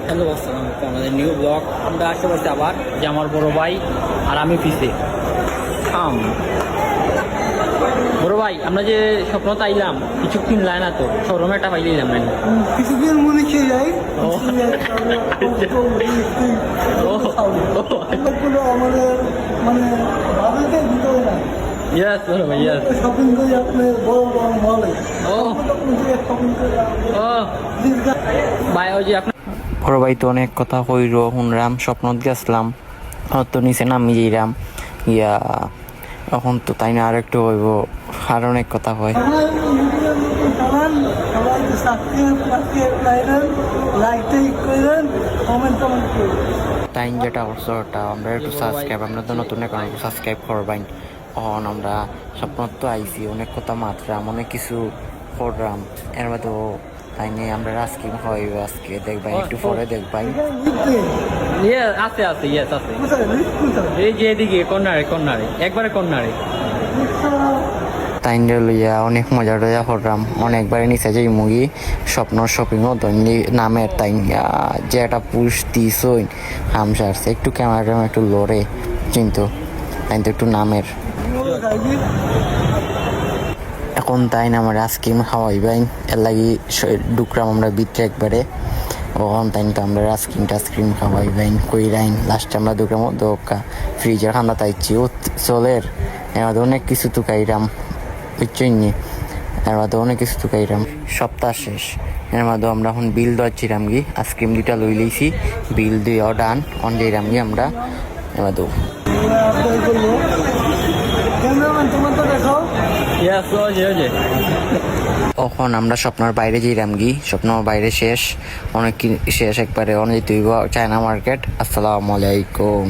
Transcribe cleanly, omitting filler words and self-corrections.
Hello, আসসালামু আলাইকুম। আমাদের নিউ ব্লগ আমরা আসতে পারছি আবার, যে আমার বড় ভাই আর আমি পিছে বড় ভাই, আমরা যে স্বপ্ন তাইলাম কিছু কিনলাই না তো, শোরুমে একটা পাইলে যাম না কিছুদিন মনে খেয়ে যাই আমাদের মানে বাজেটের ভিতরে না। ইয়েস বড় ভাই, ইয়েস। শপিং করি আপনি বড় বড় মলে শপিং করে ভাই ওই যে আপনার বড় ভাই তো অনেক কথা কইর শুনরাম, স্বপ্নত গেছলাম তো নিচে নামি যাইরাম ইয়া, এখন তো তাই না আর একটু হইব, আর অনেক কথা হয়। টাইম যেটা করছো ওটা আমরা একটু সাবস্ক্রাইব, আমরা তো নতুন এখন সাবস্ক্রাইব করবাই। এখন আমরা স্বপ্নত তো আইসি, অনেক কথা মাত্রাম, অনেক কিছু করলাম, এর মধ্যে তাই নিয়ে আমরা আইসক্রিম খাওয়াই আজকে দেখবাই, একটু পরে দেখবাই। আছে আছে, ইয়েস আছে, এই যে এদিকে কর্নারে একবারে কর্নারে। তাইন লইয়া অনেক মজা টজা করলাম, অনেকবারে নিচে যাই মুগি স্বপ্ন শপিংও দৈনি নামের তাই যে একটা পুষ দিছই হামসারছে, একটু ক্যামেরা একটু লড়ে কিন্তু তাই তো একটু নামের। এখন তাই না আমার আইসক্রিম খাওয়াইবাই, এর লাগি ঢুকলাম আমরা ভিতরে একবারে। ওখান তাই তো আমরা আইসক্রিম খাওয়াইবাইন কইরাইন, লাস্টে আমরা ঢুকলাম দোকা ফ্রিজের খান্দা তাইছি ও চলের, এর মধ্যে অনেক কিছু তো খাইরাম বুঝছই নি, এর মধ্যে অনেক কিছু তো খাইরাম। সপ্তাহ শেষ, এর মধ্যে আমরা এখন বিল দরছিলাম গি, আইসক্রিম দুইটা লই লইছি, বিল দিয়ে ডান অন যাইরাম গি আমরা এর মধ্যে। এখন আমরা স্বপ্নের বাইরে যাইরাম গি, স্বপ্ন বাইরে শেষ, অনেক শেষ একবারে, অনেক চায়না মার্কেট। আসসালামু আলাইকুম।